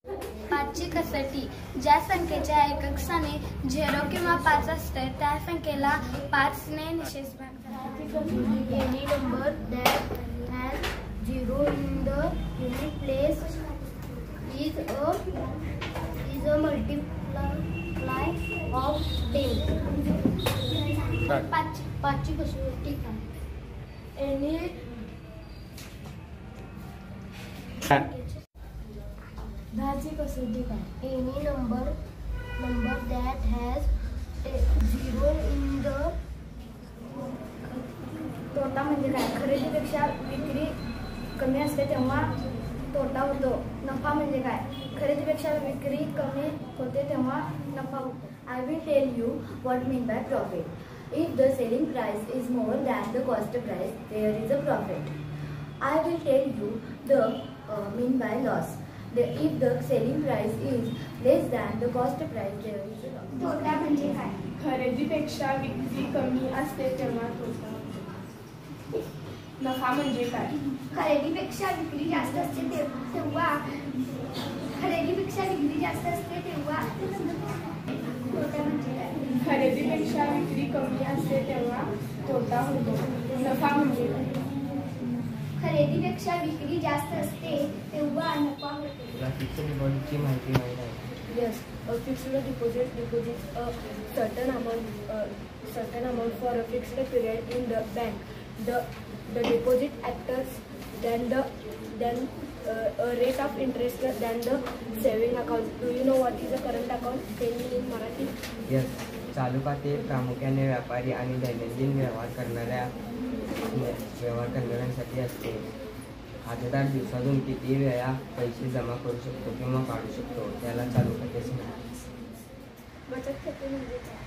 पाचची कसोटी ज्या संख्येच्या एकक स्थानी 0 किंवा 5 असते त्या संख्येला 5 ने निशेष भाग करतात। Any number that has 0 in the unit place is a multiply of 10. पाचची कसोटी काय? दहाची कसोटी काय? Any number that has 0 in the तोटा म्हणजे काय? खरेदीपेक्षा विक्री कमी असते तेव्हा तोटा होतो। नफा म्हणजे काय? खरेदीपेक्षा विक्री कमी होते तेव्हा नफा होतो। I will tell you what mean by profit. If the selling price is more than the cost price, there is a profit. I will tell you the mean by loss. If the selling price is less than the cost price, there is a loss. तोटा म्हणजे काय? खरेदीपेक्षा विक्री कमी असते तेव्हा तोटा। नफा म्हणजे काय? खरेदीपेक्षा विक्री जास्त असते तेव्हा तोटा म्हणजे काय? खरेदीपेक्षा विक्री कमी असते तेव्हा तोटा होतो। नफा म्हणजे काय? खरेदीपेक्षा विक्री जास्त असते तेव्हा नफा होतो। तुला फिक्स्ड डिपॉझिटची माहिती माहीत आहे? Yes, a fixed deposit deposits a certain amount for a fixed period in the bank. The deposit acts than a rate of interest than the saving account. Do you know what is a current account? Tell me in Marathi. Yes, चालू खाते प्रामुख्याने व्यापारी आणि दैनंदिन व्यवहार करणाऱ्यांसाठी असते। खातेदार दिवसातून किती वेळा पैसे जमा करू शकतो किंवा काढू शकतो त्याला चालू खाते म्हणतात। बचत खाते म्हणजे काय?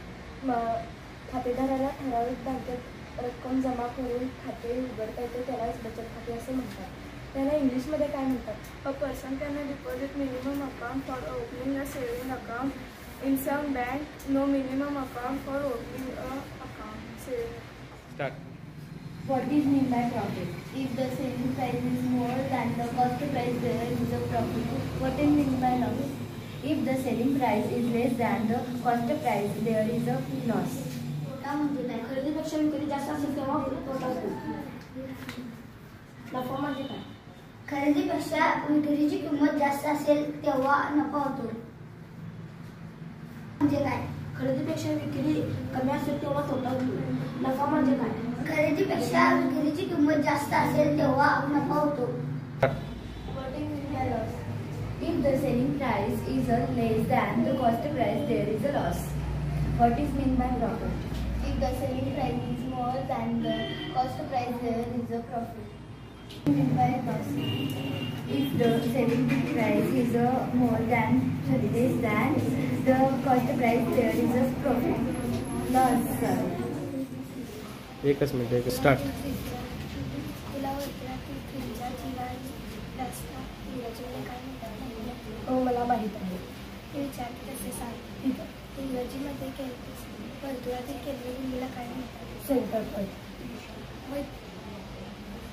खातेदाराला ठराविक बँकेत रक्कम जमा करून खाते उघडता येते त्यालाच बचत खाते असे म्हणतात। त्याला इंग्लिशमध्ये काय म्हणतात? A person can deposit minimum account for opening a saving account. In some bank, no minimum account for opening a account. Saving. Start. What is mean by profit? If the selling price is more than the cost price, there is a profit. What is mean by loss? If the selling price is less than the cost price, there is a loss. तोटा म्हणजे काय? खरेदीपेक्षा विक्री जास्त असेल तेव्हा तोटा होतो। नफा म्हणजे काय? खरेदीपेक्षा विक्रीची किंमत जास्त असेल तेव्हा नफा होतो। म्हणजे काय? खरेदीपेक्षा विक्री कमी असेल तेव्हा तोटा होतो। नफा म्हणजे काय? खरेदीपेक्षा विक्रीची किंमत जास्त असेल तेव्हा नफा होतो। What is mean by loss? If the selling price is less than the cost price, there is a loss. What is mean by profit? If the selling price is more than the cost price, there is a profit. Mean by loss? If the selling price is more than less than the cost price, there is a profit. Loss. एकच minute, start. तुला वर्तुळातील त्रिज्या चिराई रस्ता इंग्रजीमध्ये काय म्हणतात? हो मला माहित आहे। ते विचारते तसे सांग। इंग्रजीमध्ये वर्तुळातील केंद्रबिंदूला काय म्हणतात? Centre point.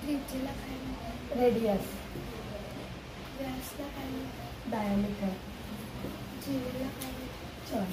त्रिज्येला काय म्हणतात? रेडियस। व्यासला काय म्हणतात? डायमीटर। जिरेला काय म्हणतात? चौक।